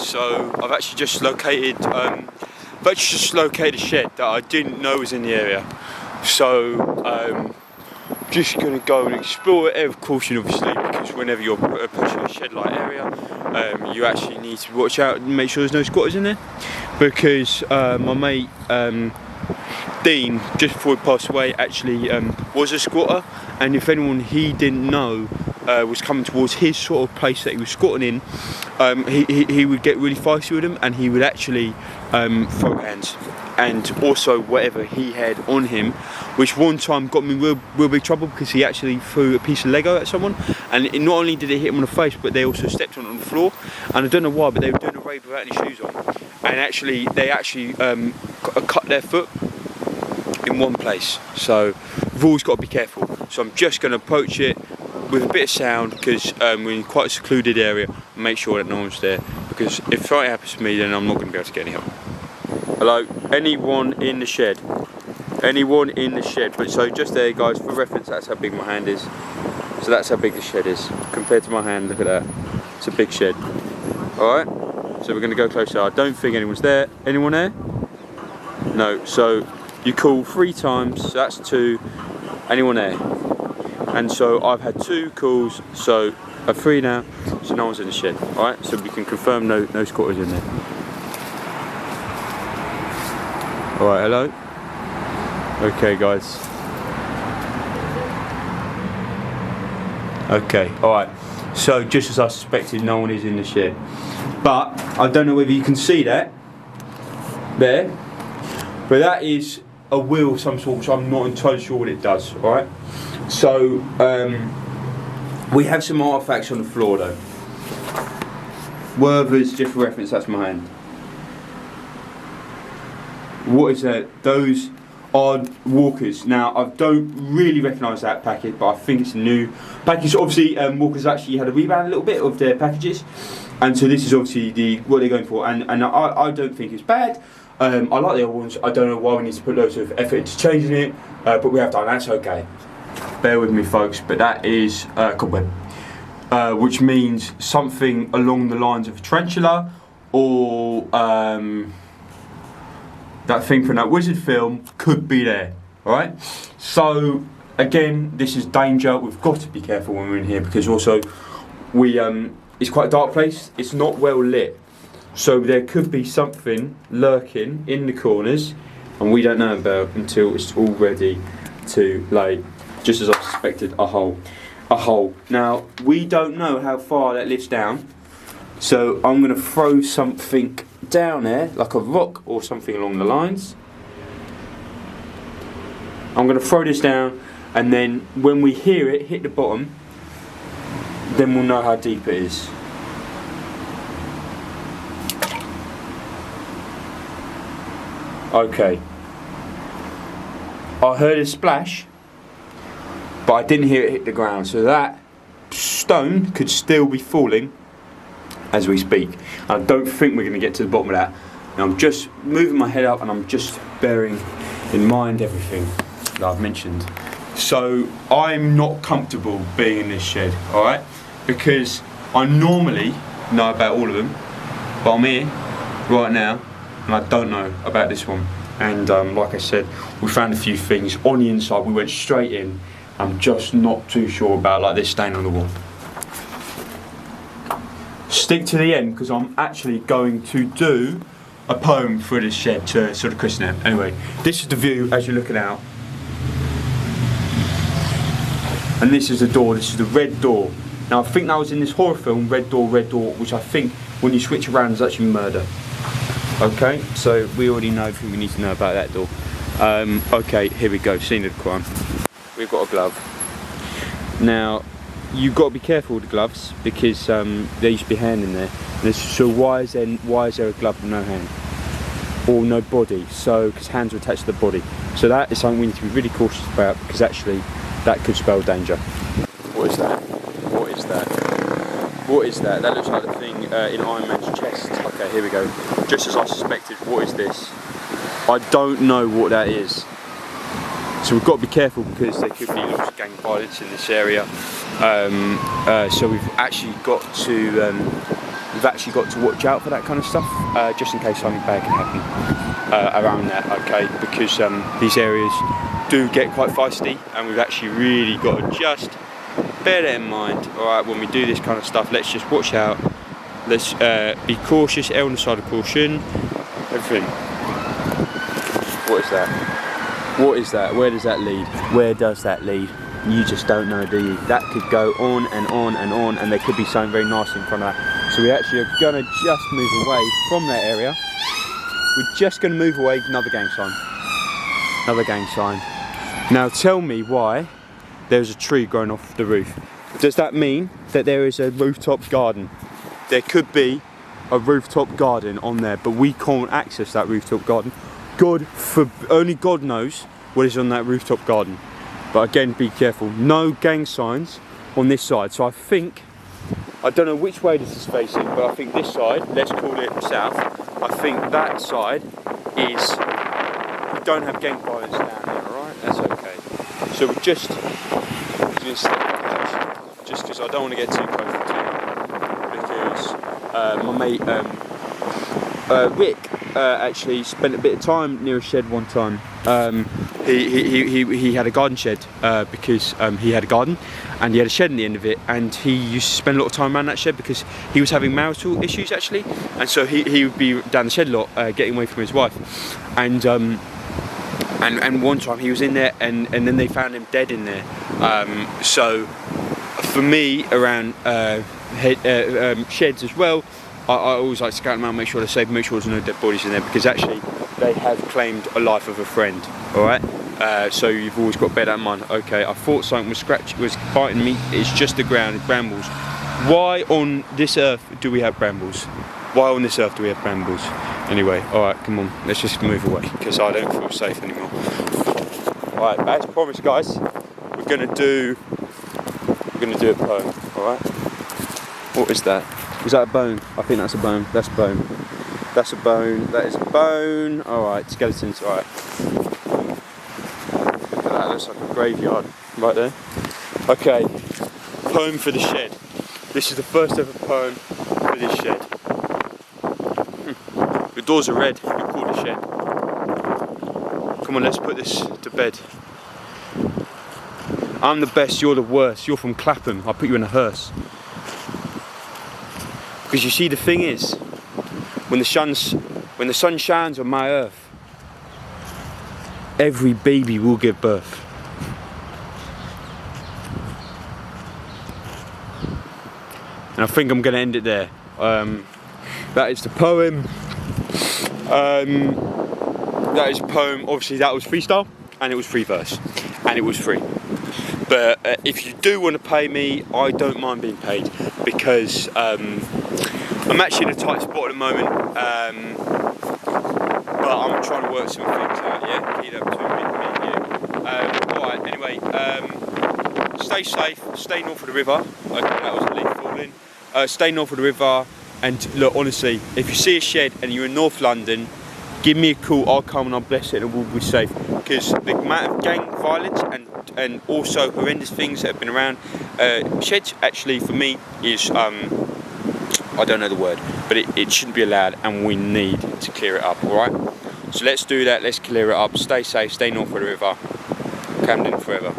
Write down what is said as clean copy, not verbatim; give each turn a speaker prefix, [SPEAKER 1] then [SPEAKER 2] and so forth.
[SPEAKER 1] so I've actually just located a shed that I didn't know was in the area. So just gonna go and explore it with caution, obviously, because whenever you're approaching a shed-like area, you actually need to watch out and make sure there's no squatters in there. Because my mate Dean, just before he passed away, actually was a squatter, and if anyone he didn't know was coming towards his sort of place that he was squatting in, he would get really feisty with him, and he would actually throw hands, and also whatever he had on him, which one time got me real big trouble, because he actually threw a piece of Lego at someone, and not only did it hit him on the face, but they also stepped on the floor, and I don't know why, but they were doing a raid without any shoes on, and they actually cut their foot in one place. So we've always got to be careful. So I'm just going to approach it with a bit of sound, because we're in quite a secluded area, and make sure that no one's there, because if something happens to me, then I'm not going to be able to get any help. Hello, anyone in the shed? Anyone in the shed? But so just there, guys, for reference, that's how big my hand is. So that's how big the shed is compared to my hand. Look at that, it's a big shed. All right, so we're going to go closer. I don't think anyone's there. Anyone there? No. So you call 3 times, so that's 2. Anyone there? And so I've had 2 calls, so 3 now, so no one's in the shed. Alright, so we can confirm no squatters in there. Alright, hello? Okay, guys. Okay, alright. So just as I suspected, no one is in the shed. But I don't know whether you can see that there, but that is a wheel of some sort, which I'm not entirely sure what it does. Alright? So we have some artifacts on the floor though. Werther's, just for reference, that's my hand. What is that? Those are Walkers. Now I don't really recognise that package, but I think it's a new package. Obviously Walkers actually had a rebound a little bit of their packages, and so this is obviously what they're going for, and I don't think it's bad. I like the other ones. I don't know why we need to put loads of effort into changing it, but we have done. That's okay. Bear with me, folks, but that is cobweb, which means something along the lines of a tarantula, or that thing from that Wizard film could be there. Alright? So, again, this is danger. We've got to be careful when we're in here, because also it's quite a dark place. It's not well lit. So there could be something lurking in the corners, and we don't know about until it's all ready to lay, just as I suspected, a hole. Now, we don't know how far that lifts down, so I'm going to throw something down there, like a rock or something along the lines. I'm going to throw this down, and then when we hear it hit the bottom, then we'll know how deep it is. Okay. I heard a splash, but I didn't hear it hit the ground, so that stone could still be falling as we speak. I don't think we're going to get to the bottom of that. Now I'm just moving my head up, and I'm just bearing in mind everything that I've mentioned. So I'm not comfortable being in this shed, alright? Because I normally know about all of them, but I'm here right now, and I don't know about this one. And like I said, we found a few things on the inside. We went straight in. I'm just not too sure about, like, this stain on the wall. Stick to the end, because I'm actually going to do a poem for this shed to sort of christen it. Anyway, this is the view as you're looking out. And this is the door. This is the red door. Now I think that was in this horror film, Red Door, which I think when you switch around is actually murder. Okay, so we already know everything we need to know about that door. Okay, here we go, scene of the crime. We've got a glove. Now, you've got to be careful with the gloves, because there used to be a hand in there. So why is there a glove with no hand? Or no body? So, because hands are attached to the body. So that is something we need to be really cautious about, because actually that could spell danger. What is that? What is that? What is that? That looks like the thing in Iron Man's chest. Okay, here we go. Just as I suspected, what is this? I don't know what that is. So we've got to be careful, because there could be lots of gang violence in this area. So we've actually got to we've actually got to watch out for that kind of stuff, just in case something bad can happen around that, okay? Because these areas do get quite feisty, and we've actually really got to just bear that in mind, alright, when we do this kind of stuff. Let's just watch out, let's be cautious, err on the side of caution, everything. What is that? What is that? Where does that lead? Where does that lead? You just don't know, do you? That could go on and on and on, and there could be something very nasty in front of that. So we actually are gonna just move away from that area. We're just gonna move away, another gang sign. Another gang sign. Now tell me why there's a tree growing off the roof. Does that mean that there is a rooftop garden? There could be a rooftop garden on there, but we can't access that rooftop garden. Only God knows what is on that rooftop garden. But again, be careful. No gang signs on this side. So I think, I don't know which way this is facing, but I think this side, let's call it south, I think that side is, we don't have gang violence down there, alright? That's okay. So we're just because I don't want to get too close to you, because my mate Rick actually spent a bit of time near a shed one time. He had a garden shed because he had a garden and he had a shed in the end of it, and he used to spend a lot of time around that shed because he was having marital issues actually, and so he would be down the shed a lot, getting away from his wife, and one time he was in there and then they found him dead in there. So for me, around sheds as well, I always like to scout them out, make sure they're safe, make sure there's no dead bodies in there, because actually they have claimed a life of a friend, alright? So you've always got to bear that in mind. Okay, I thought something was biting me, it's just the ground, it's brambles. Why on this earth do we have brambles? Why on this earth do we have brambles? Anyway, alright, come on, let's just move away, because I don't feel safe anymore. Alright, as promised guys, we're gonna do a poem, alright? What is that? Is that a bone? I think that's a bone. That's a bone. That's a bone. That is a bone. Alright, skeletons, alright. Look at that, looks like a graveyard right there. Okay, poem for the shed. This is the first ever poem for this shed. The doors are red, we call it a shed. Come on, let's put this to bed. I'm the best, you're the worst. You're from Clapham, I'll put you in a hearse. Because you see, the thing is, when the sun shines on my earth, every baby will give birth. And I think I'm going to end it there. That is the poem. That is a poem. Obviously, that was freestyle, and it was free verse, and it was free. But if you do want to pay me, I don't mind being paid, because I'm actually in a tight spot at the moment, but I'm trying to work some things out, yeah? Keep up to me and you. Alright, anyway, stay safe, stay north of the river. Okay, that was a leaf falling. Stay north of the river, and look, honestly, if you see a shed and you're in North London, give me a call, I'll come and I'll bless it and we'll be safe. Because the amount of gang violence and also horrendous things that have been around, sheds actually for me is, I don't know the word, but it shouldn't be allowed, and we need to clear it up, alright? So let's do that, let's clear it up, stay safe, stay north of the river, Camden forever.